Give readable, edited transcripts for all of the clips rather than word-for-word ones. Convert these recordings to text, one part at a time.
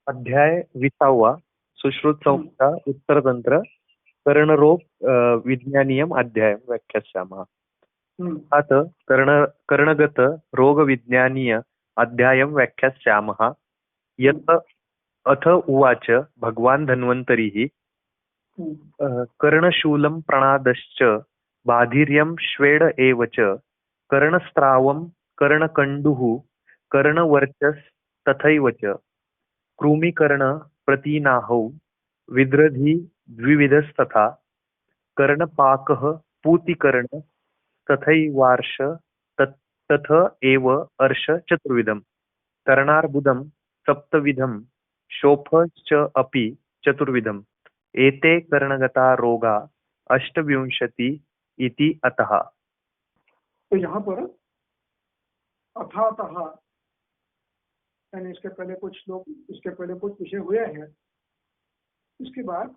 अध्याय 20 सुश्रुत हम्म, संहिता उत्तरतंत्र कर्णरोग विज्ञानीयम अध्याय व्याख्यास्यामः। अथ कर्णगत रोग विज्ञानीय अध्यायं व्याख्यास्यामः। यत् अथ उवाच भगवान् धन्वन्तरिः कर्णशूलं प्रणादश्च बाधिर्यं श्वेड एव च कर्णस्रावं कर्णकण्डुः कर्णवर्चस्तथैव च कृमिकर्ण प्रतीनाहौ विद्रधि द्विविधस्तथा कर्णपाकः पूतिकर्ण तथैवार्ष तथ एव अर्ष चतुर्विधम् कर्णार्बुदं सप्तविधं शोफश्च अपि चतुर्विधम् एते कर्णगता रोगा अष्टविंशति इति अतः। तो यहाँ पर अथातः यानी इसके पहले कुछ विषय हुए हैं। इसके बाद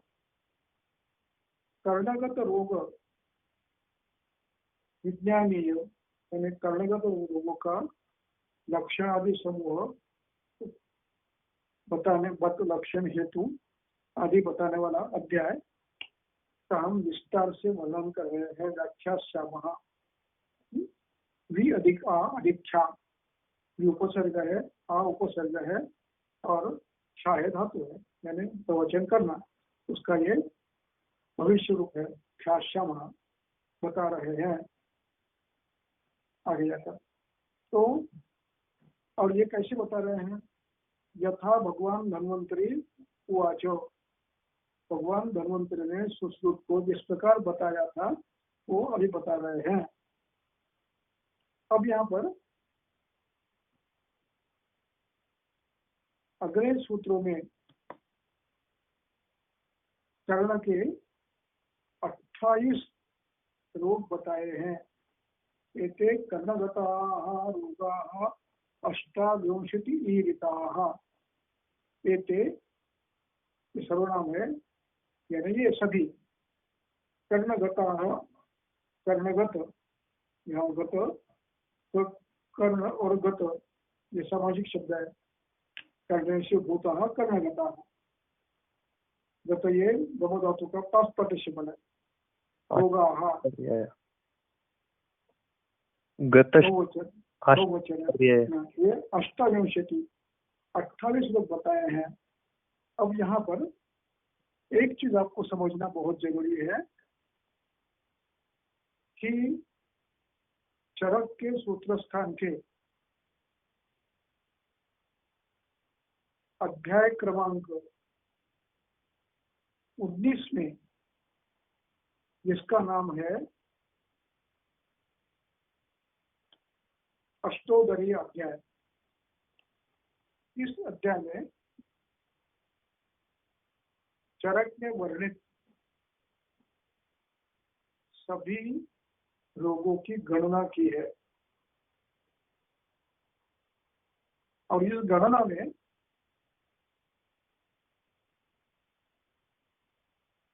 कर्णगत रोग विज्ञानीय यानी कर्णगत रोगों का लक्षण आदि समूह लक्षण हेतु आदि बताने वाला अध्याय का हम विस्तार से वर्णन कर रहे हैं। व्याख्यास्यामः वि अधिक आ अधिक छा, वि उपसर्ग है, आ उपसर्ग है और छा है धातु है, यानी प्रवचन करना, उसका ये भविष्य रूप है। ख्यास्यामः बता रहे हैं आगे जाकर। तो और ये कैसे बता रहे हैं? यथा भगवान धन्वंतरी उवाचो, भगवान धन्वंतरी ने सुश्रुत को जिस प्रकार बताया था वो अभी बता रहे हैं। अब यहाँ पर अगले सूत्रों में कर्ण के 28 रोग बताए हैं। एते कर्णगताः रोगाः अष्टाविंशतिः। एते सर्वनाम है, यानी ये सभी कर्णगताः, कर्णगत, यहाँ गत तो कर्ण और गत ये सामाजिक शब्द है। कर्णेषु भूतः कर्णगताः, गत ये गम धातु का पास पार्टिसिपल है। रोगाः बहुवचन ये अष्टाविंशति 28 लोग बताए हैं। अब यहाँ पर एक चीज आपको समझना बहुत जरूरी है कि चरक के सूत्र स्थान के अध्याय क्रमांक 19 में जिसका नाम है अष्टोदरीय अध्याय, इस अध्याय में चरक ने वर्णित सभी रोगों की गणना की है। और इस गणना में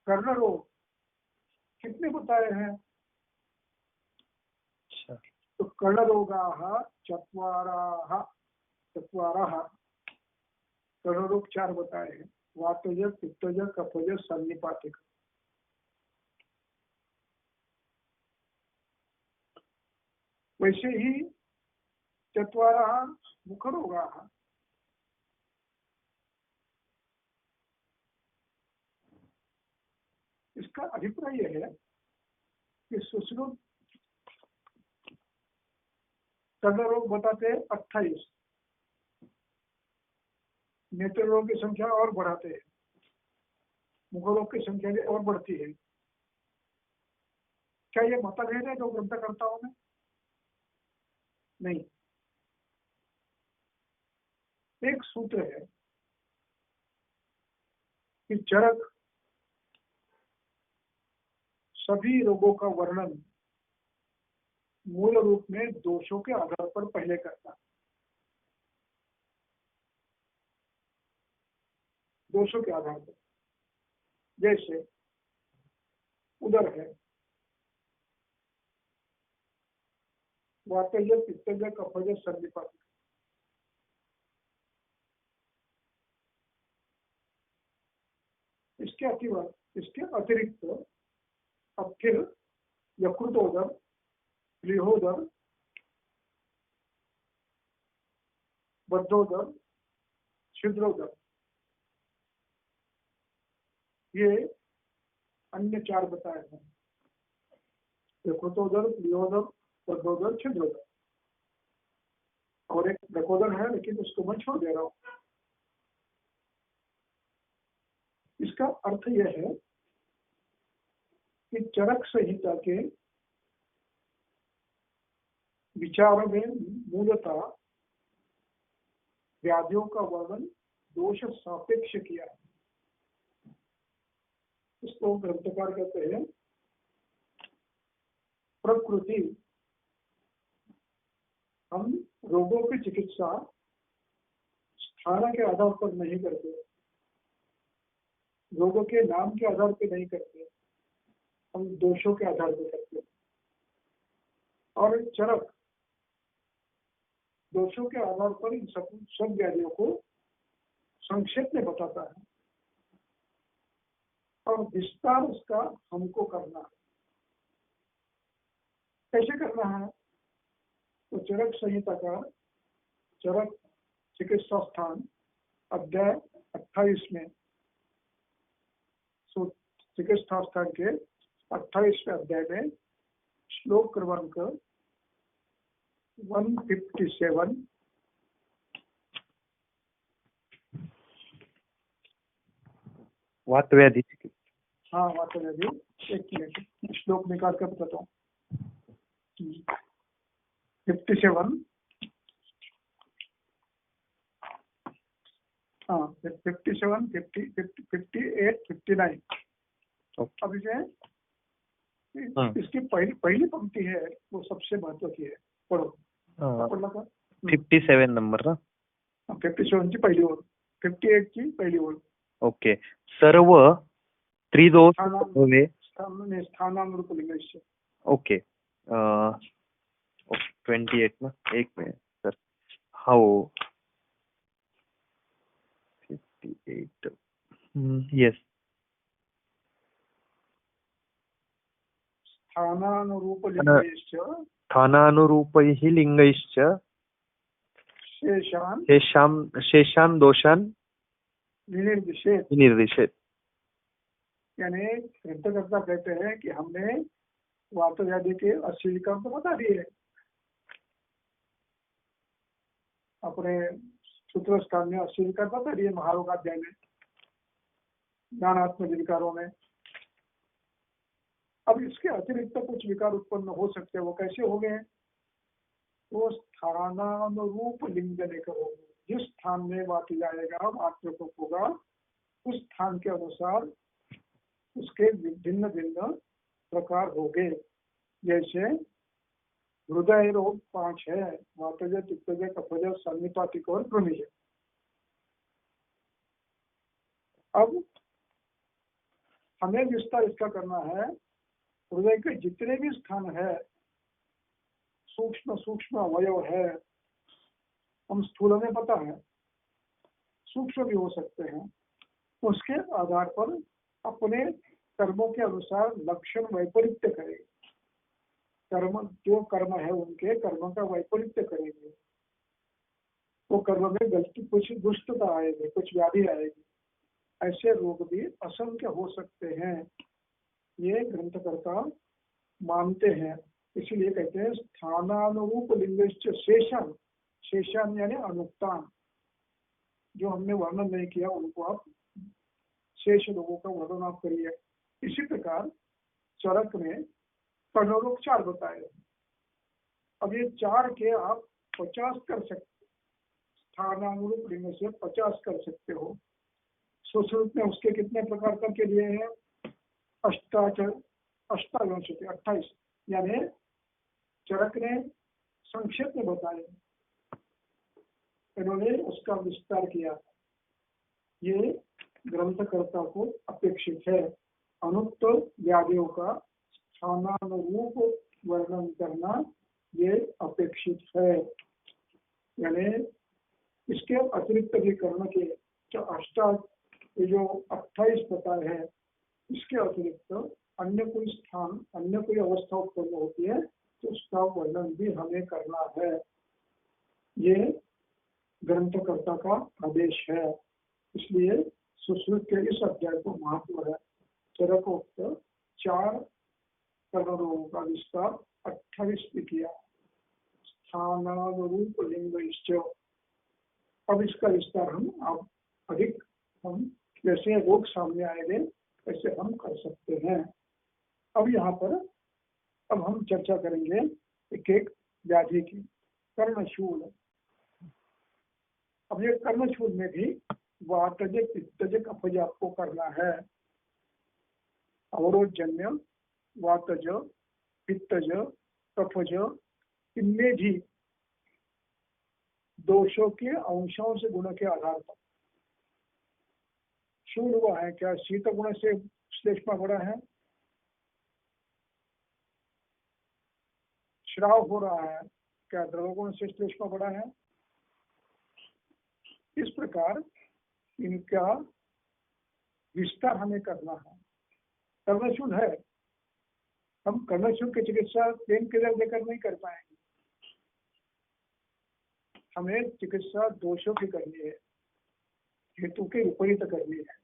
कर्ण रोग कितने बताए हैं? तो कर्ण रोगाः चत्वारः, कर्ण रोग 4 बताए हैं। वातज, पित्तज, कफज, सन्निपातिक। वैसे ही चत्वारः मुख रोगाः, इसका अभिप्राय यह है कि सुश्रुत कर्ण रोग बताते 28, नेत्र रोग की संख्या और बढ़ाते हैं, मुख रोग की संख्या भी और बढ़ती है। क्या ये मतभेद है दो ग्रंथकर्ताओं में? नहीं, एक सूत्र है कि चरक सभी रोगों का वर्णन मूल रूप में दोषों के आधार पर पहले करता है। दोषों के आधार पर, जैसे उदर है, वातज, पित्तज, कफज, सन्निपातिक। इसके अतिरिक्त अब फिर यकृतोदर, गृहोदर, बद्धोदर, छिद्रोदर, ये अन्य 4 बताए हैं। यकृतोदर, गृहोदर, बद्धोदर, छिद्रोदर, और एक रकोदर है लेकिन उसको मैं छोड़ दे रहा हूं। इसका अर्थ यह है कि चरक संहिता के विचार में मूलतः व्याधियों का वर्णन दोष सापेक्ष किया है। इसको ग्रंथकार कहते हैं प्रकृति। हम रोगों की चिकित्सा स्थान के आधार पर नहीं करते, रोगों के नाम के आधार पर नहीं करते, हम दोषों के आधार पर करते हैं। और चरक दोषों के आधार पर इन सब व्याधियों को संक्षेप में बताता है और विस्तार उसका हमको करना है। कैसे करना है? तो चरक संहिता का चरक चिकित्सा स्थान अध्याय 28 में, चिकित्सा स्थान के 28वें अध्याय में श्लोक क्रमांक 157 वात व्याधि चिकित्सा। हाँ, वात व्याधि। एक मिनट, श्लोक निकाल कर बताता हूँ। 57, हाँ 57, 50, 58, 59। अब इसे इसकी पहली पंक्ति है वो सबसे महत्व की है, पढ़ो। पढ़ना था 57 नंबर ना? 57 ची पहिली ओळ, 58 ची पहिली ओळ। ओके. सर्व त्रिदोष हुए स्थानानुरूप लिंगस्य। ओके. 28 ना, एक मिनिट सर. हो 58 येस. स्थानानुरूप लिंगस्य स्थानानुरूपैः लिंगैश्च शेषान् दोषान् विनिर्दिशेत्. यानी ग्रंथकर्ता कहते हैं कि हमने वात व्याधि के 80 विकार तो बता दिए हैं अपने सूत्र स्थान में, 80 विकार बता दिए महारोगाध्याय में, ज्ञानात्मक विकारों में। अब इसके अतिरिक्त कुछ विकार उत्पन्न हो सकते हैं, वो कैसे हो गए? वो स्थानानुरूप लिंग लेकर होंगे। जिस स्थान में वात जाएगा, वात प्रकोप होगा, उस स्थान के अनुसार उसके भिन्न भिन्न प्रकार होंगे। जैसे हृदय रोग 5 है, वातज, पित्तज, कफज, सन्निपातिक और कृमिज। अब हमें विस्तार इसका करना है, हृदय के जितने भी स्थान है, सूक्ष्म सूक्ष्म अवयव है, हम स्थूल में पता है, सूक्ष्म भी हो सकते हैं, उसके आधार पर अपने कर्मों के अनुसार लक्षण वैपरीत्य करेंगे। कर्म जो कर्म है उनके कर्म का वैपरीत्य करेंगे, वो कर्म में गलती, कुछ दुष्टता आएगी, कुछ व्याधि आएगी। ऐसे रोग भी असंख्य हो सकते हैं, ये ग्रंथकर्ता मानते हैं। इसीलिए कहते हैं स्थानानुरूप लिंगश्च शेषान। शेषान यानी अनुक्तान, जो हमने वर्णन नहीं किया उनको आप शेष रोगों का वर्णन आप करिए। इसी प्रकार चरक में कर्णरोग 4 बताए। अब ये 4 के आप 50 कर सकते, स्थानानुरूप लिंग से 50 कर सकते हो। सुश्रुत में उसके कितने प्रकार करके लिए हैं? 28, यानी चरक ने संक्षेप में बताए, इन्होंने उसका विस्तार किया। ये ग्रंथकर्ता को अपेक्षित है अनुक्त व्याधियों का स्थानानुरूप वर्णन करना, ये अपेक्षित है। यानी इसके अतिरिक्त भी करने के 28 ये जो 28 प्रकार है, इसके अतिरिक्त अन्य कोई स्थान, अन्य कोई अवस्था उत्पन्न होती है तो उसका वर्णन भी हमें करना है। ये ग्रंथकर्ता का आदेश है, इसलिए सुश्रुत के इस अध्याय को महत्व है। चरकोक्त 4 कर्मरोगों का विस्तार 28 में किया। स्थानानुरूप लिंग। अब इसका विस्तार हम अधिक जैसे रोग सामने आएंगे वैसे हम कर सकते हैं। अब यहाँ पर हम चर्चा करेंगे एक एक व्याधि की। कर्णशूल। अब ये कर्णशूल में भी वातज पित्तज कफज आपको करना है। अवरोधजन्य वातज पित्तज कफज, इनमें भी दोषों के अंशों से गुणों के आधार पर शूल हुआ है। क्या शीत गुण से श्लेष्मा बड़ा है? श्राव हो रहा है, क्या द्रव गुण से श्लेष्मा बड़ा है? इस प्रकार इनका विस्तार हमें करना है। कर्णशूल है, हम कर्णशूल की चिकित्सा पेन किलर देकर नहीं कर पाएंगे, हमें चिकित्सा दोषों की करनी है, हेतु के विपरीत करनी है।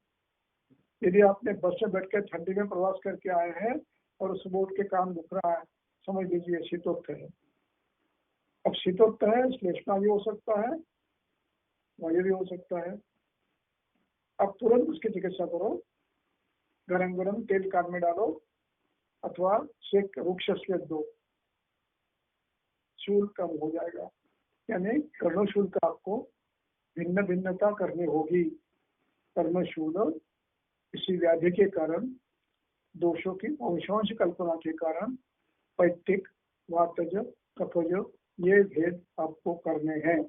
यदि आपने बस में बैठ कर ठंडी में प्रवास करके आए हैं और उस बोर्ड के कान दुख रहा है, समझ लीजिए शीतोक्त है। अब शीतोक्त है, श्लेष्मा भी हो सकता है, वायु भी हो सकता है। अब तुरंत उसकी चिकित्सा करो, गरम गरम तेल कान में डालो अथवा सेक वृक्ष स्वेद दो, शूल कम हो जाएगा। यानी कर्णशूल का आपको भिन्न भिन्नता करनी होगी। कर्णशूल इसी व्याधि के कारण, दोषों की अंशांश कल्पना के कारण पैतिक वातज कफज ये भेद आपको करने हैं।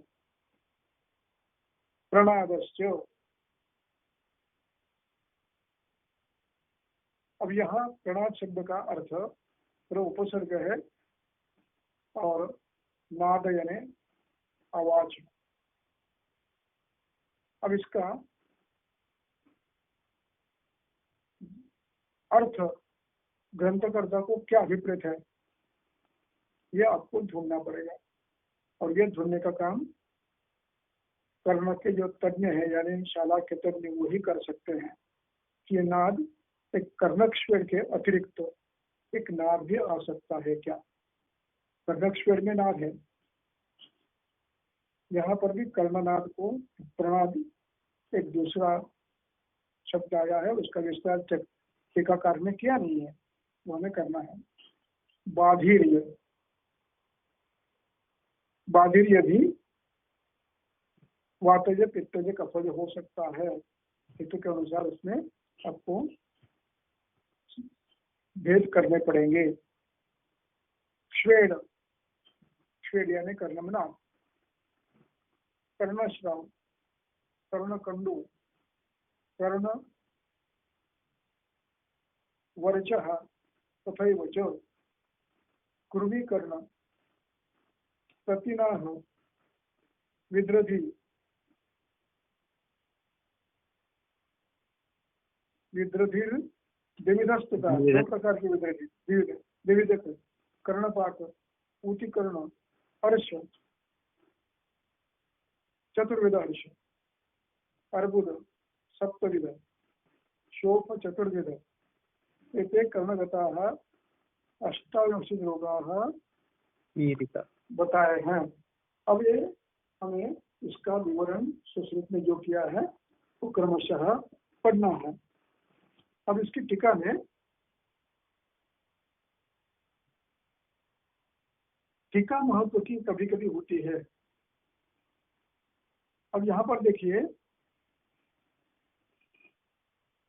प्रणादश्च। अब यहाँ प्रणाद शब्द का अर्थ उपसर्ग है और नाद यानी आवाज। अब इसका अर्थ ग्रंथकर्ता को क्या अभिप्रेत है ये आपको ढूंढना पड़ेगा, और ये ढूंढने का काम कर्ण के जो तज्ञ है यानी शाला के तज्ञ वही कर सकते हैं कि ये नाद एक कर्णक के अतिरिक्त एक नाद भी आ सकता है क्या। कर्णक में नाद है, यहाँ पर भी कर्णनाद को प्रणाद एक दूसरा शब्द आया है, उसका विस्तार टीकाकार ने किया नहीं है, वो हमें करना है। बाधिर्य। बाधिर्य भी वातज पित्तज कफज हो सकता है, हेतु के अनुसार उसमें आपको भेद करने पड़ेंगे। श्वेड। श्वेड यानी कर्णमना। कर्णश्राव, कर्णकंडु, कर्ण वर्चः तथैव च कुर्मीकर्ण, प्रतिनाह, विद्रधि, विद्रधिर द्विविधस्तथा, दो प्रकार की विद्रधि, द्विविध कर्णपाक, ऊतिकर्ण, अर्श, चतुर्विध अर्श, अर्बुद, सप्तविध, शोफ चतुर्विध, एते कर्णगताः अष्टाविंशति रोगाः बताए हैं। अब ये हमें इसका विवरण सुश्रुत में जो किया है वो क्रमशः पढ़ना है। अब इसकी टीका में टीका महत्व की कभी कभी होती है। अब यहाँ पर देखिए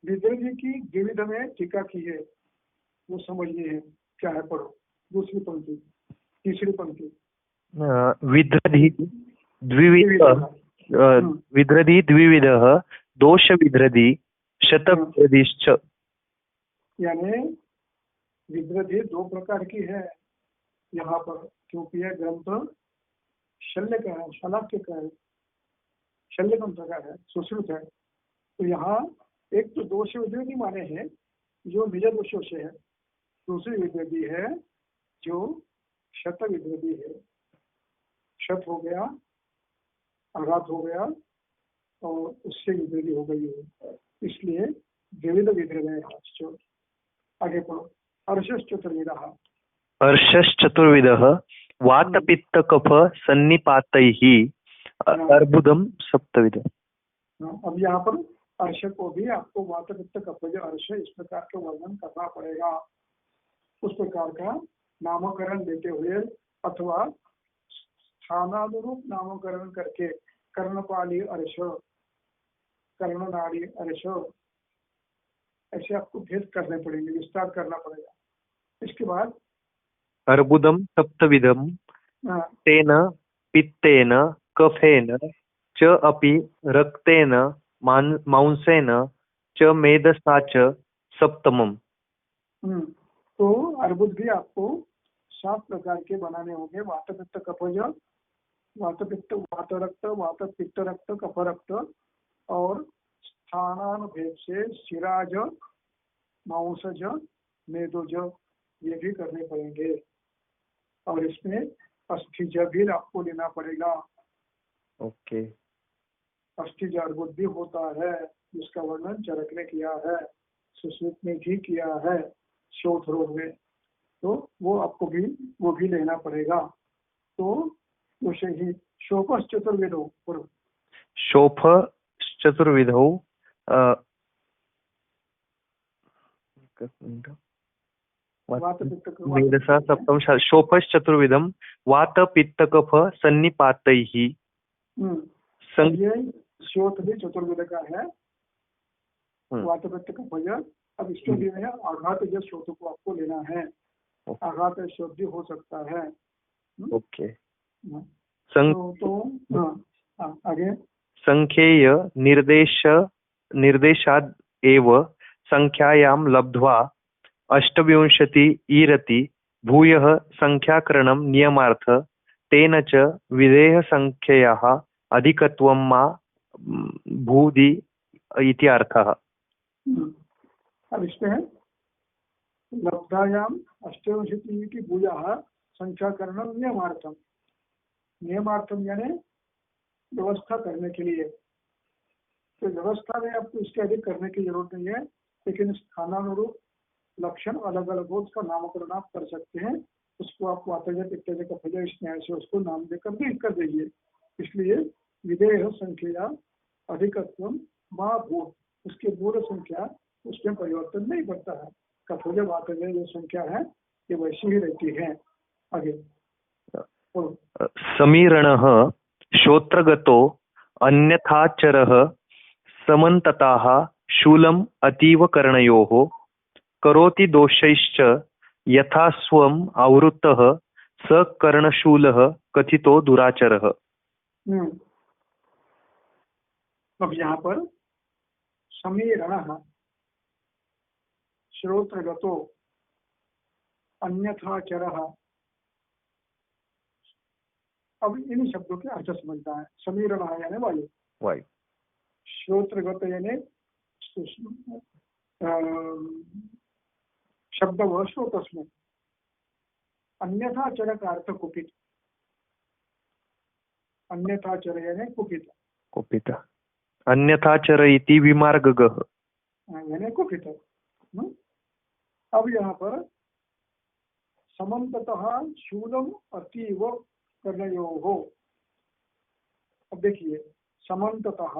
विद्रधि की द्विविध में टीका की है, वो समझनी है क्या है, पढ़ो। दूसरी पंक्ति, तीसरी पंक्ति। विद्रधि द्विविध, विद्रधि द्विविधः दोष विद्रधि शतविद्रधिश्च। यानी विद्रधि दो प्रकार की है यहाँ पर, क्योंकि यह ग्रंथ शल्य का है, शलाक्य का है। शल्य कौन सा है? सुश्रुत है। तो यहाँ एक तो दोष विद्रोही माने हैं जो निज दोषों से है, दूसरी विद्रोही है जो शत विद्रोही है। शत हो गया, आघात हो गया और उससे विद्रोही हो गई है, इसलिए विविध विद्रोह। आगे पढ़ो। अर्षश् चतुर्विधः। अर्षश्चतुर्विधः वात पित्त कफ सन्निपातैः अर्बुदम सप्तविध। अब यहाँ पर अर्ष को भी आपको वात पित्त कफ जो अर्ष इस प्रकार का वर्णन करना पड़ेगा। उस प्रकार का नामकरण देते हुए अथवा स्थानानुरूप नामकरण करके कर्णपाली अर्ष, कर्णनाड़ी अर्ष, ऐसे आपको भेद करने पड़ेंगे, विस्तार करना पड़ेगा। इसके बाद अर्बुदम सप्तविधम तेन पित्तेन कफेन च अपि रक्तेन मांसेन च मेदसा च सप्तमम। तो अर्बुद भी आपको 7 प्रकार के बनाने होंगे। वात पित्त कफज, वात पित्त वात रक्त, वात पित्त रक्त, कफ रक्त, और स्थानानुभेद से शिराज, मांसज, मेदोज, ये भी करने पड़ेंगे। और इसमें अस्थिज भी आपको लेना पड़ेगा। ओके। अस्थिज अर्बुद भी होता है, जिसका वर्णन चरक ने किया है, सुश्रुत ने भी किया है शोथ रोग में, तो वो आपको भी वो भी लेना पड़ेगा। तो उसे ही शोपस चतुर्विधो, शोफ चतुर्विधौ मेदसा सप्तम शोफश् चतुर्विधम वात पित्त कफ सन्निपातैः। ये शोथ भी चतुर्विध का है, वात पित्त कफज। अब इसके लिए है आघात जो शोथ को आपको लेना है, आघात शोथ भी हो सकता है। ओके। आगे संख्येय निर्देशाद एव संख्यायां लब्ध्वा अष्टविंशति ईरति भूयः संख्याकरणं नियमार्थ तेन च विधेय संख्ययाः अधिकत्वं मा भूदि इति अर्थः। अब इसमें लब्धायाम अष्टविंशति की भूयः संख्याकरणं नियमार्थम, नियमार्थम यानी व्यवस्था करने के लिए। तो व्यवस्था में आपको इसके अधिक करने की जरूरत नहीं है, लेकिन स्थानानुरूप लक्षण अलग अलग हो, उसका नामकरण आप कर सकते हैं। उसको आप वातज पित्तज कफज इस न्याय से उसको नाम देकर भी कर दीजिए। इसलिए विधेय संख्या अधिकत्व माँ भूत, उसकी मूल संख्या उसमें परिवर्तन नहीं करता है। कफज वातज जो संख्या है ये वैसी ही रहती है। आगे समीरणः श्रोत्रगतो अन्यथाचरः समन्ततः शूलम् अतीव कर्णयोः करोति दोषैश्च यथा स्वम् आवृतः स कर्णशूलः कथितो दुराचरः। अब यहाँ पर समीरणः श्रोत्रगतो अन्यथाचरः, अब इन शब्दों के अर्थ समझता है। समीरणः यानी वायु, श्रोत्रगत यानी शब्द व श्रोत में, अन्यथाचर का अर्थ कुपित, अन्यथाचर यानी कुपित, कुपित अन्यथाचर इति विमार्गगः यानी कुपित। अब यहाँ पर समन्ततः शूलम अतीव कर्णयोः। अब देखिए समन्ततः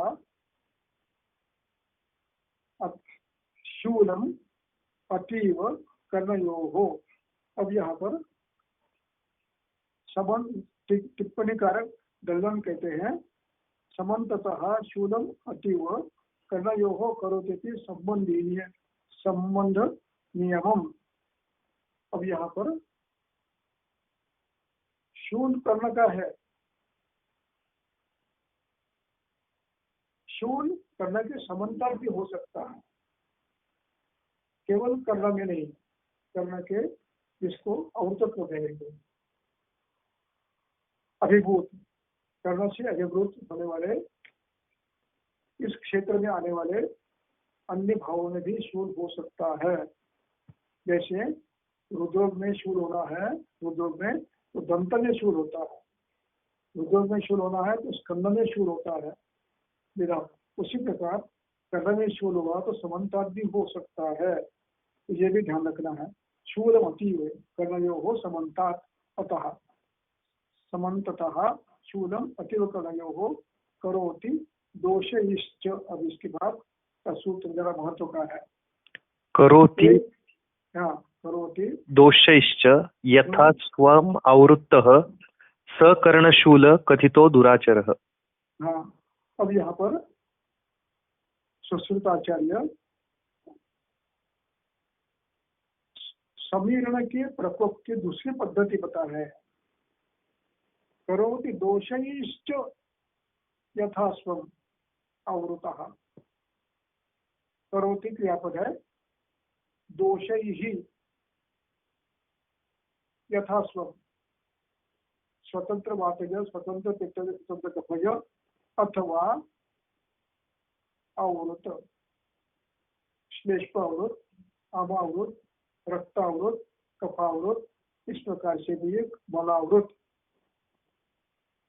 शूलम अतीव कर्णयोः। अब यहाँ पर संबंध टिप्पणी कारक दलवन कहते हैं समन्ततः शूलम अतीव कर्णयोः करोति संबंधीय संबंध नियमम। अब यहाँ पर शूल कर्ण का है, शूल कर्ण के समांतर भी हो सकता है, केवल कर्ण में नहीं, कर्ण के जिसको औरतत्व कहेंगे, अभिभूत, कर्ण से अभिभूत होने वाले इस क्षेत्र में आने वाले अन्य भावों में भी शूल हो सकता है। जैसे रुद्रोग में शूल होना है, रुद्रोग में तो दंत में शूल होता है, रुद्रोग में शूल होना है तो स्कंद में शूल होता है विराम। उसी प्रकार कर्ण में शूल हुआ तो समन्तात भी हो सकता है, तो ये भी ध्यान रखना है। शूल अतीव कर्णयो हो समन्तात अतः समन्ततः शूलम अतीव कर्णयो हो करोति दोषैश्च। अब इसके बाद का सूत्र जरा महत्व का है। करोति हाँ, करोति दोषैश्च यथा स्वम आवृत्तः सकर्णशूल कथितो दुराचरः। हाँ, अब यहाँ पर सुश्रुताचार्य समीरण के प्रकोप की दूसरी पद्धति बता रहे हैं। करोति दोषैश्च यथा स्वम आवृतः। करोति क्रियापद है, दोषैहि यथा स्वम स्वतंत्र वातज स्वतंत्र पित्तज स्वतंत्र कफज अथवा आवृत श्लेष्मावृत आमावृत रक्तावृत कफावृत, इस प्रकार से भी एक मलावृत।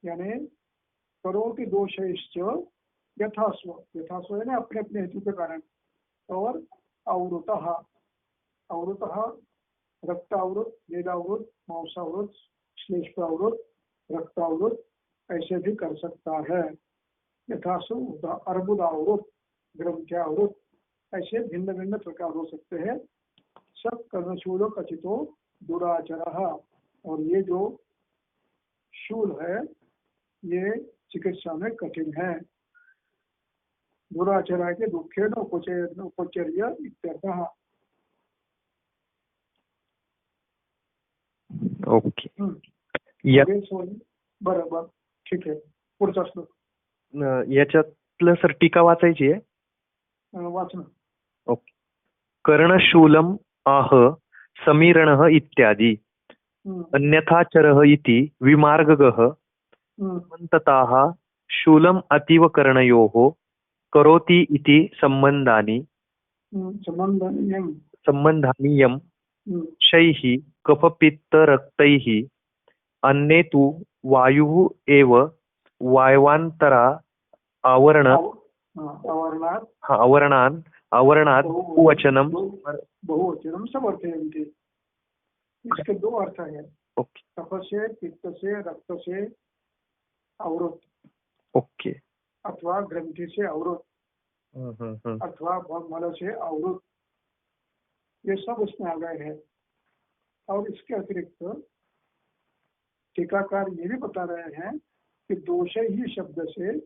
यानी करोति दोषैश्च यथास्व, यथास्व है ना अपने अपने हेतु के कारण, और आवृतः आवृतः रक्तावृत वेदावृत मांसावृत श्लेष्मावृत रक्तावृत ऐसे भी कर सकता है। यथासु अर्बुदावृत ग्रंथ्यावृत ऐसे भिन्न भिन्न प्रकार हो सकते हैं। सब कर्णशूल कथितो दुराचरः। और ये जो शूल है ये चिकित्सा में कठिन है। दुराचरा के दुखे न उपचर्य इत्यर्थः। ओके। या- बरोबर, ठीक आहे। पुढचा श्लोक याच्यातलं सर टीका वाचायची आहे. वाचन। ओके. कर्णशूलम आह समीरणः इत्यादि अन्यथाचरः इति विमार्गगः समन्तताः शूलम अतीव कर्णयोः करोति इति संबंधानीयं शैः कफपित्तरक्तैः अन्ये तु वायुः एव वायवान्तरा आवरणात् बहुवचनं समर्थयन्ति। इसके दो अर्थ है। ओके कफ से पित्त से रक्त से अवरोध, ओके अथवा ग्रंथि से अवरोध, अथवा मल से अवरोध, ये सब उसमें आ गए हैं। और इसके अतिरिक्त टीकाकार ये भी बता रहे हैं कि दोष ही शब्द से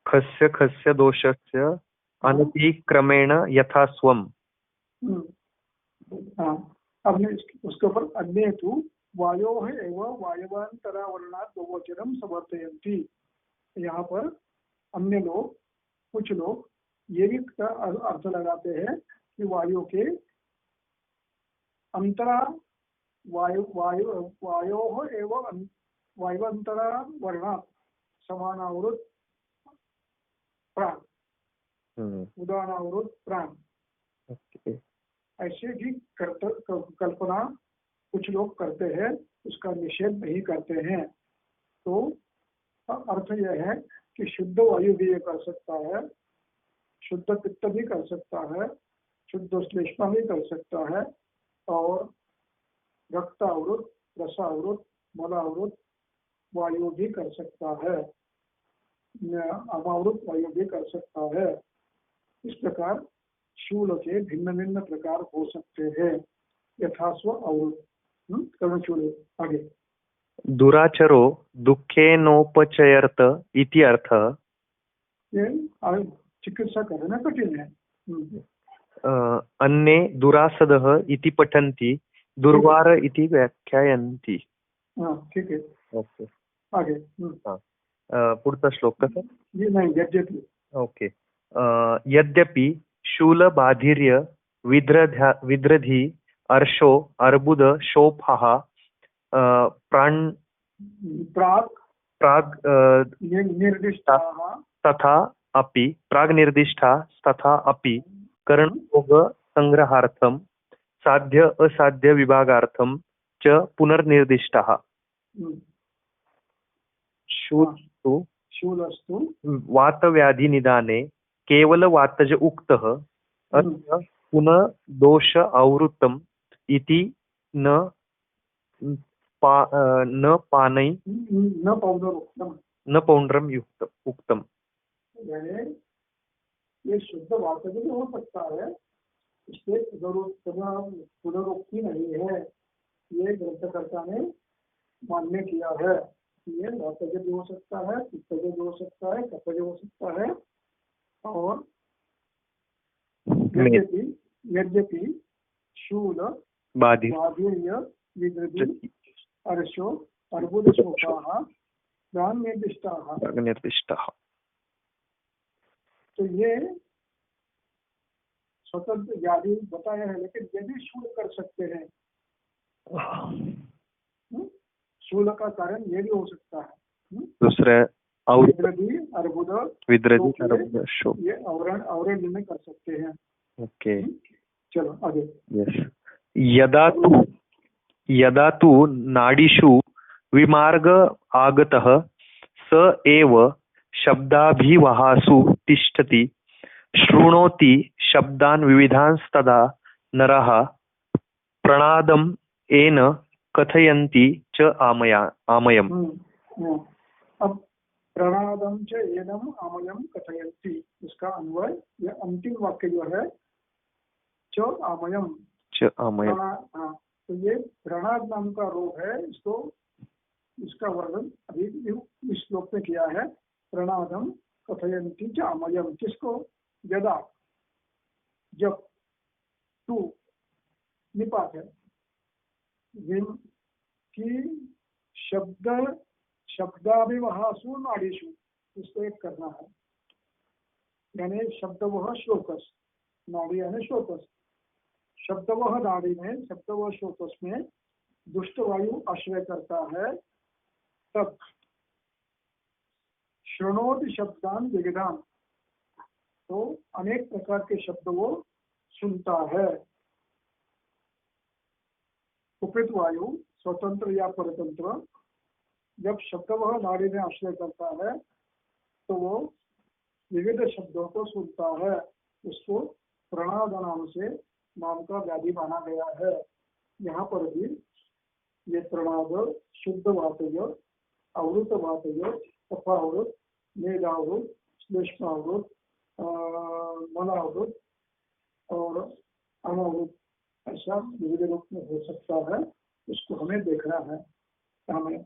खस्य खस्य दोषस्य अनतिक्रमेण यथा स्वम। हाँ, अब उसके ऊपर अन्य तु वायो है एवं वायवांतरावरणात् बहुवचनम समर्थयन्ति। यहाँ पर अन्य लोग, कुछ लोग ये भी अर्थ लगाते हैं कि वायु के अंतरा वायो एवं वायुअंतरा वर्णात् समानावृत प्राण उदानावृत प्राण, ऐसे भी कल्पना कुछ लोग करते हैं, उसका निषेध नहीं करते हैं। तो अर्थ यह है कि शुद्ध वायु भी ये कर सकता है, शुद्ध पित्त भी कर सकता है, शुद्ध श्लेष्मा भी कर सकता है, और रक्तावृत रसावृत मलावृत वायु भी कर सकता है, अमावृत वायु भी कर सकता है। इस प्रकार शूल के भिन्न भिन्न प्रकार हो सकते हैं। यथास्व अवृत कर्णशूल। आगे दुराचरो दुःखेनोपचयर्त इति अर्थः। ये चिकित्सा करना कठिन है। अन्ये दुरासदः इति पठन्ति दुर्वार इति व्याख्यायन्ति। हाँ, ठीक है। ओके, आगे पुढचा श्लोक कसा? ये नहीं, यद्यपि। ओके. यद्यपि शूलबाधिर्य विद्रधि अर्शो अर्बुद शोफः प्राग निर्दिष्टाः तथा अपि प्राग्निर्दिष्टा तथा अपि कर्णभोग संग्रहार्थम साध्य असाध्य विभागार्थम च पुनर्निर्दिष्टाः। हम्म, शूलस्तु शूलस्तु वातव्याधि निदाने केवल वातज उक्तः अत्र पुनः दोष आवृत्तम इति न न पानई न पौधर उत्तम, न पौंड्रम युक्त उक्तम। यानी ये शुद्ध वातज भी हो सकता है, इससे पुनरुक्ति नहीं है, ये ग्रंथकर्ता ने मान्य किया है। ये वातज भी हो सकता है, पित्तज भी हो सकता है, कफज हो सकता है। और यद्यपि शूल बाधिर बाधिर्य विदृति अर्शो अर्बुदशोकाः प्राण निर्दिष्टाः। तो ये स्वतंत्र व्याधि बताया है, लेकिन ये भी शूल कर सकते हैं। शूल का कारण ये भी हो सकता है। दूसरे अर्बुद विद्रदी शोक ये आवरण में कर सकते हैं। ओके चलो आगे। यस। यदा तु नाडीषु विमार्ग आगतः स एव शब्दाभिवहासु तिष्ठति शृणोति शब्दान् विविधांस्तदा नरः प्रणादम् येन कथयन्ति च आमयम्। अब प्रणादम च एनम आमयम कथयन्ति, इसका अन्वय यह अंतिम वाक्य जो है च आमयम। हाँ, तो ये प्रणाद नाम का रोग है, इसका वर्णन अभी इस श्लोक में किया है। प्रणादम कथयन्ति च आमयम, किसको? यदा, जब, तू निपात है, की शब्दाभिवहासु नाड़ीषु, इसको एक करना है, यानी शब्दवह श्लोकस, नाड़ी यानी श्लोकस, शब्दवह नाड़ी में, शब्दवह श्लोकस में दुष्ट वायु आश्रय करता है, तब शृणोति शब्दान विविधान, तो अनेक प्रकार के शब्द वो सुनता है। कुपित वायु स्वतंत्र या परतंत्र जब शब्द वह नाड़ी में आश्रय करता है तो वो विविध शब्दों को सुनता है, उसको प्रणाद नाम से नाम का व्याधि माना गया है। यहाँ पर भी ये प्रणाद शुद्ध वातज, अवृत वातज, कफावृत, मेघावृत, श्लेष्मावृत, मलावृत और अनावृत, ऐसा विविध रूप में हो सकता है, उसको हमें देखना है। हमें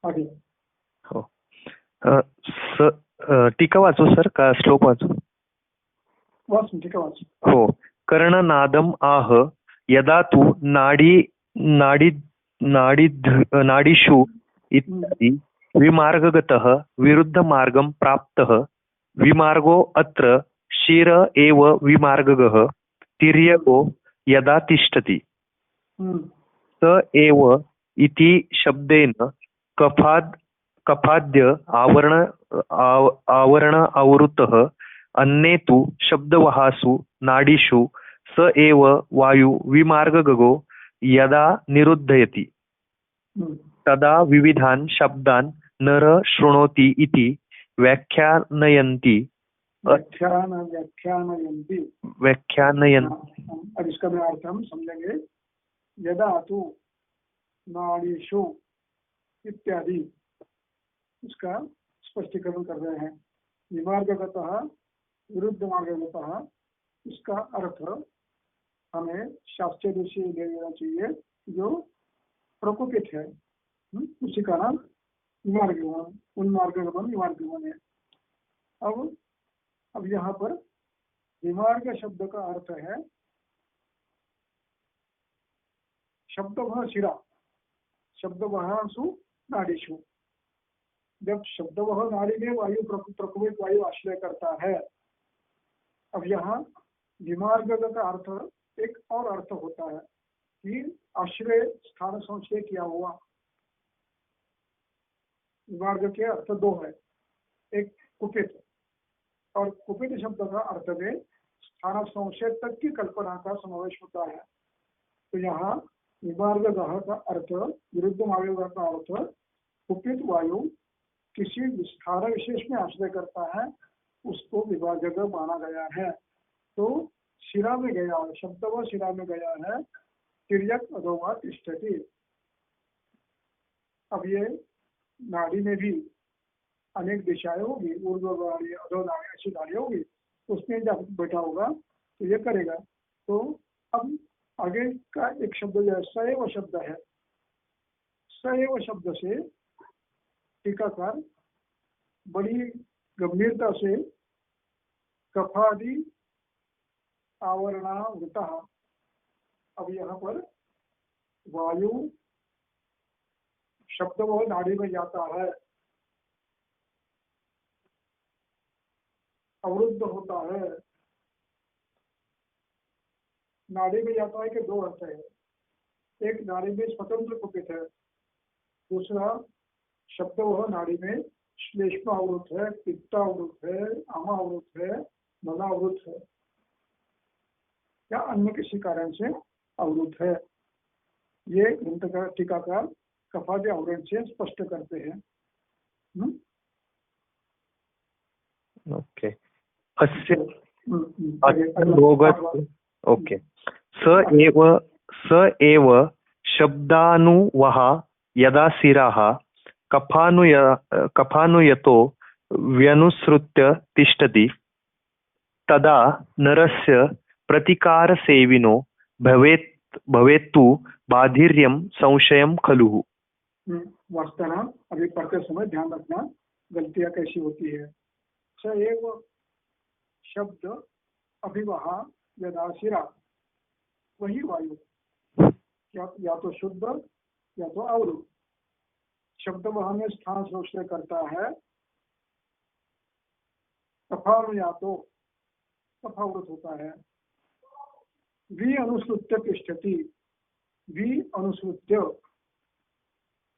आगे हो टीका वाचू सर का श्लोक वाचू? टीका वाचू। हो। कर्णनादम आह यदा तु नाडीषु इत्यादि विमार्गगतः विरुद्ध मार्गं प्राप्तः विमार्गो अत्र शिर एव विमार्गगः तिर्यको यदा तिष्ठति स एव इति शब्देन कफाद्य आवरण आवृतः अन्ये तु शब्दवहासु नाडीषु स एव वायु विमार्गगो यदा निरुद्धयति तदा विविधान् शब्दान् नर शृणोति इति व्याख्यानयन्ति। अब इसका मैं अर्थ हम समझेंगे। यदा तु नाडीषु इत्यादि, इसका स्पष्टीकरण कर रहे हैं। विमार्गगतः विरुद्ध मार्गगतः, इसका अर्थ हमें शास्त्रीय दृष्टि ले लेना चाहिए, जो प्रकोपित है उसी का नाम विमार्गमन, उन्मार्गमन विमार्गमन है। अब यहाँ पर विमार्ग शब्द का अर्थ है शब्दवह शिरा, शब्दवहासु नाडीषु। जब शब्दवह नाड़ी में वायु प्रकोपित वायु आश्रय करता है। अब यहाँ विमार्ग का अर्थ एक और अर्थ होता है कि आश्रय स्थान संशय किया हुआ। विमार्ग के अर्थ दो है, एक कुपित और कुपित शब्द का अर्थ में स्थान संशय तक की कल्पना का समावेश होता है। तो यहाँ विमार्गगः का अर्थ, विरुद्ध मार्ग का अर्थ कुपित वायु किसी विस्तार विशेष में आश्रय करता है, उसको विभाजक माना गया है। तो शिरा में गया है, शब्द व शिरा में गया है, तिर्यक अधोवा तिष्ठति। अब ये नाड़ी में भी अनेक दिशाएं होगी, ऊर्ध्व नाड़ी, अधो नाड़ी, ऐसी नाड़ी होगी, उसमें जब बैठा होगा तो ये करेगा। तो अब आगे का एक शब्द जो है सएव शब्द है, सएव शब्द से टीकाकार बड़ी गंभीरता से कफादि आवरणावृता। अब यहाँ पर वायु शब्द वो नाड़ी में जाता है, अवरुद्ध होता है। नाड़ी में जाता है कि दो अर्थ है, एक नाड़ी में स्वतंत्र कुपित है, दूसरा शब्द वह नाड़ी में श्लेष्म अवरुद्ध है, पित्त अवरुद्ध है, आमा अवरुद्ध है, मना अवरुद्ध है, या अन्य किसी कारण से अवरुद्ध है। ये ग्रंथकार टीकाकार कफादि आवरण से स्पष्ट करते हैं। ओके। अस्य आगे रोगस्य ओके। स एव शब्दानुवः यदा शिराः कफानुयतो व्यनुसृत्य तिष्ठति तदा नरस्य प्रतिकारसेविनो भवेत्तु बाधिर्यं संशयं खलु। वास्तव अभी पढ़ते समय ध्यान रखना गलतियां कैसी होती है। स एव शब्द अभिवह यदा शिरा, वही वायु या तो शुद्ध या तो अवरुद्ध शब्द वह में स्थान संशय करता है। कफानु या तो कफावृत होता है। वि अनुसृत्य तिष्ठति, वि अनुसृत्य।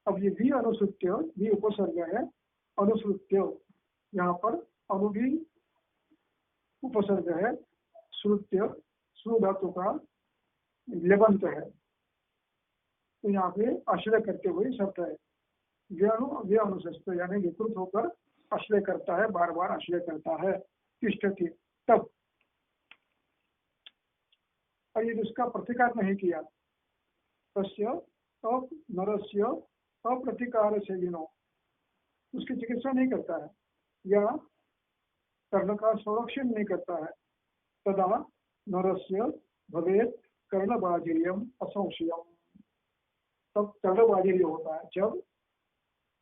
अब ये वि अनुसृत्य, वि उपसर्ग है, अनुसृत्य यहाँ पर अनु भी उपसर्ग है, श्रुत्य श्रु धातु का लेबंत है। तो यहाँ पे आश्रय करते हुए शब्द है। व्य अनुशस्त यानी विकृत होकर आश्रय करता है, बार बार आश्रय करता है। तिष्ठति तब, और ये जिसका प्रतिकार नहीं किया, तस्य नरस्य अप्रतिकार से विनो, उसकी चिकित्सा नहीं करता है या कर्ण का संरक्षण नहीं करता है, तदा नरस्य भवेत् कर्णबाधिर्यम असंशयम। तब कर्णबाधिर्य होता है जब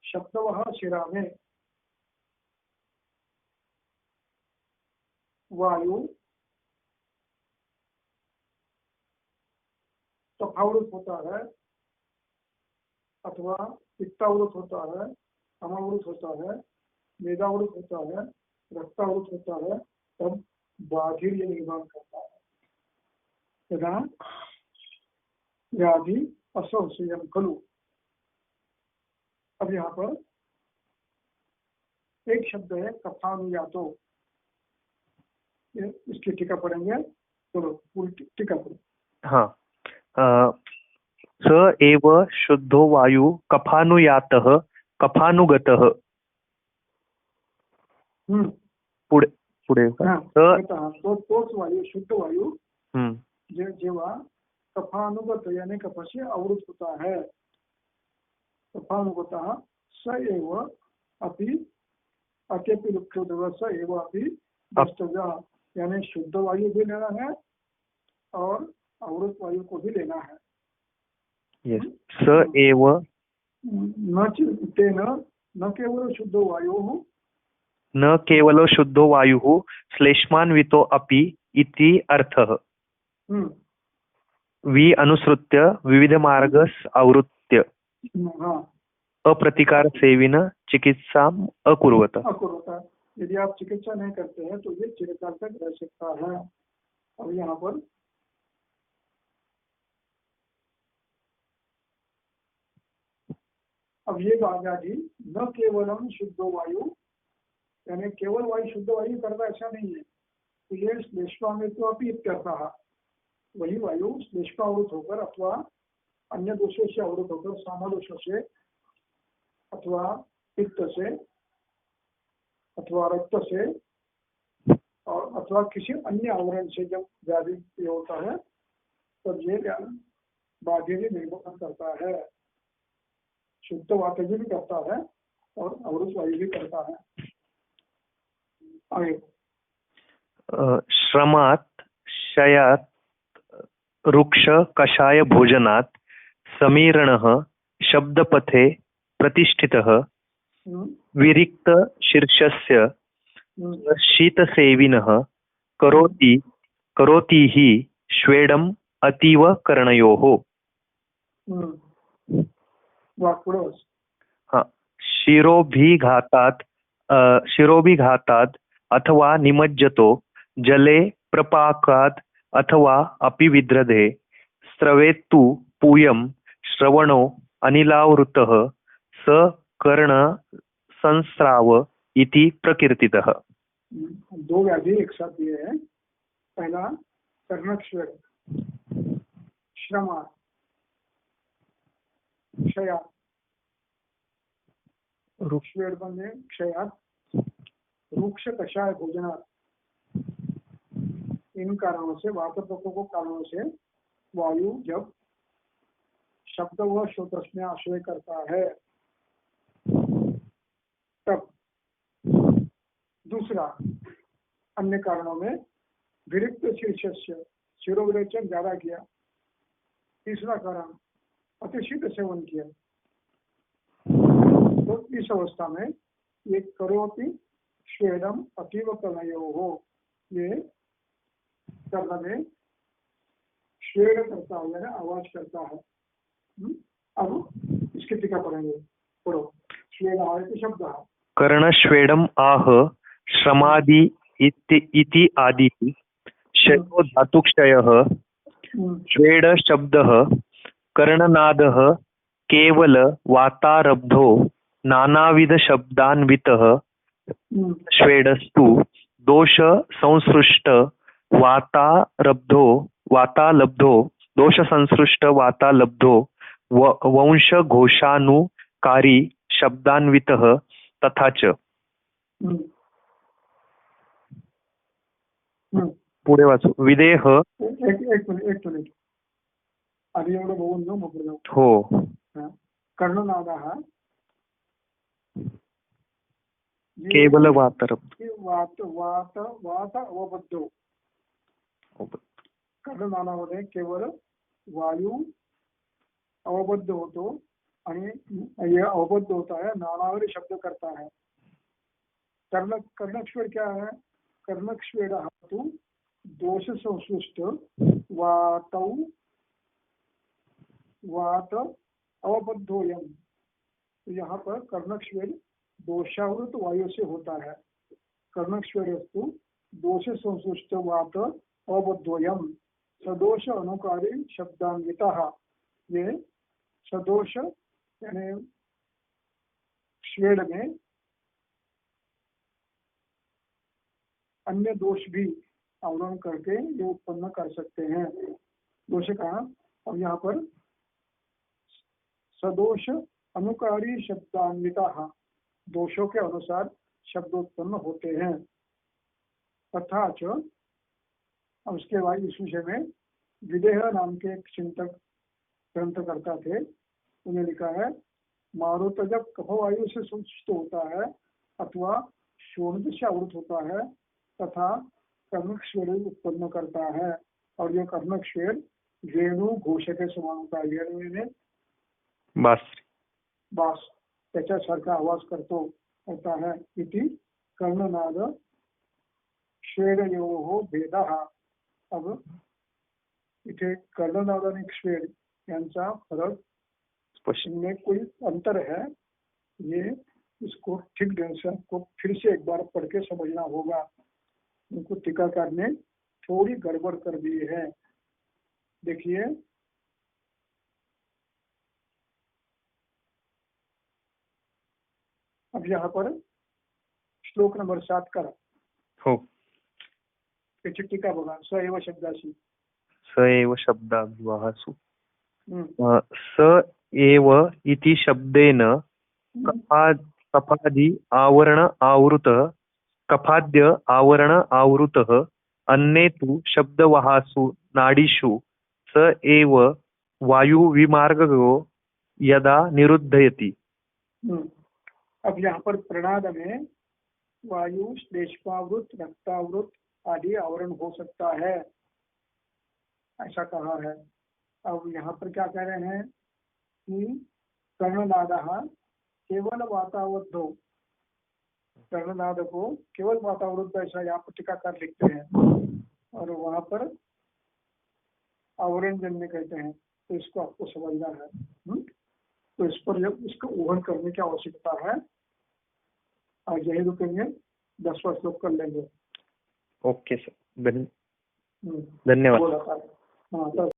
शब्दवह शिरा में वायु तफावृत होता है अथवा पित्तावृत होता है, अमावृत होता है, मेदावृत होता है, रक्तावृत होता है, तब बाधिर्य निर्माण करता है। तथा व्याधि असंशयम खलु। अब यहाँ पर एक शब्द है कफानुयातो, इसकी टीका पढ़ेंगे। चलो पूरी टीका पढ़ो। हाँ। स एव शुद्धो वायु कफानुयातः कफानुगतः। पुढे पुढे तोच वायू शुद्ध वायू जेव्हा कफानुगत यानी कफ से अवरुद्ध होता है, कफानुगतः स एव अपि अत्यपि लुप्तोद्भव स एव अपि द्रष्टव्य, यानी शुद्ध वायु भी लेना है और अवरुद्ध वायु को भी लेना है। स एव न केवल शुद्ध वायु, न केवलो शुद्धो वायुः श्लेष्मान्वितो अपि इति अर्थः। वि अनुसृत्य विविध मार्गस् आवृत्य अप्रतिकार सेविन चिकित्सा अकुर्वत। यदि आप चिकित्सा नहीं करते हैं तो ये चिरकाल तक रह सकता है। अब यहाँ पर अब ये व्याधि न केवलम शुद्धो वायु, यानी केवल वायु शुद्ध वायु करता ऐसा नहीं है। तो ये श्लेष्मामृत अपनी इत्यर्थः, वही वायु श्लेष्मावृत होकर अथवा अन्य दोषों से आवृत होकर, सामादोषों से अथवा पित्त से अथवा रक्त से और अथवा किसी अन्य आवरण से जब व्याधि होता है तब ये बाध्य भी निर्माण करता है, शुद्ध वातज भी करता है और अवरुद्ध वायु भी करता है। आगे श्रमात शयात रुक्ष कषाय भोजनात् समीरणः शब्दपथे प्रतिष्ठितः विरिक्त शीर्षस्य शीतसेविनः करोति हि श्वेडम् अतीव कर्णयोः। हाँ, शिरोभिघातात् अथवा निमज्जतो जले प्रपाकात् अथवा अपि विद्रधे स्रवेत्तु पूयं श्रवणो अनिलावृतः स कर्ण संस्राव इति प्रकीर्तितः। दो व्याधि एक साथ ये है। पहला कर्णक्षेड, श्रमा, क्षया, रुक्षवेड बने क्षयात, रुक्ष कषाय भोजनात्, इन कारणों से, वातप्रकोप कारणों से वायु जब शब्द व श्रोत्रस में आश्रय करता है तब। दूसरा, अन्य कारणों में विरिक्त शीर्षस्य, शिरोविरेचन ज्यादा किया। तीसरा कारण अतिशीत सेवन किया। तो इस अवस्था में ये करोति श्वेदम अतीव कर्णयोः, ये कर्ण में श्वेद करता है यानी आवाज करता है। अब इसकी टीका पढ़ेंगे। पढ़ो। श्वेद आयति शब्द कर्णश्वेडम आह श्रमादि इति आदि शयो धातुक्षयः श्वेड शब्दः कर्णनादः केवल वातारब्धो नानाविध शब्दान्वितः श्वेडस्तु दोष संसृष्ट वातालब्धो दोष संसृष्ट वातालब्धो वंश घोषानुकारी शब्दान्वितः तथा च। पुढे वाचू। विदेह एक मिनिट आधी एवढं बघून जाऊ मग जाऊ। हो। कर्णनादः केवल वातारब्धो वात अवबद्धो, कर्णनादामध्ये केवळ वायू अवबद्ध होतो आणि यह अवबद्ध होता है, नानावरी शब्द करता है। कर्णक्षेड क्या है? कर्णक्षेड तो दोष संश्लिष्ट वात अवबद्धोयम। तो यहाँ पर कर्णक्षेड दोषावृत वायु से होता है। कर्णक्षेडस्तु दोष संश्लिष्ट वात अवबद्धोयम सदोष अनुकारी शब्दान्वितः। ये सदोष यानी श्वेड में अन्य दोष भी आवरण करके ये उत्पन्न कर सकते हैं। दोष कहा? अब यहाँ पर सदोष अनुकारी शब्दान्वितः, दोषों के अनुसार शब्द उत्पन्न होते हैं। तथा च, अब उसके बाद इस विषय में विदेह नाम के एक चिंतक ग्रंथकर्ता थे, उन्हें लिखा है मारुत जब कफवायु से संतुष्ट होता है अथवा शोणित से आवृत होता है तथा कर्णक्षेड उत्पन्न करता है, और यह कर्णक्षेड वेणु घोष के समान होता है। वेणू बास त्याच्यासारखा आवाज होता है। इति कर्णनाद श्वेडयोः भेदः। अब इथे कर्णनाद आणि श्वेड यांचा फरक, इनमें कोई अंतर है, ये इसको ठीक ढंग से आपको फिर से एक बार पढ़ के समझना होगा। उनको टीकाकार ने थोड़ी गड़बड़ कर दी है। देखिए, अब यहाँ पर श्लोक नंबर 7 करा. हो. त्याची टीका बघा. स एव शब्दाशी. स एव शब्दाभिवाहासु. हम्म. स एव इति शब्देन कफादि आवरण आवृतः कफाद्य आवरण आवृतः अन्ये तु शब्दवाहासु नाडीषु स एव वायुविमार्गो यदा निरुद्धयति. अब यहाँ पर प्रणाद में वायु, श्लेष्मावृत, रक्तावृत आदि आवरण हो सकता है, ऐसा कहा है. अब यहाँ पर क्या कह रहे हैं कि कर्णनादः केवल वातावृद्धो, कर्णनाद को केवल वातावृद्ध ऐसा यहाँ पर टीकाकार लिखते हैं, और वहां पर आवरण जन्य कहते हैं. तो इसको आपको समझना है. तो इस पर जब इसको ऊहन करने की आवश्यकता है. आज यही रुकेंगे, 10वां श्लोक कर लेंगे. Okay sir. धन्यवाद. हाँ.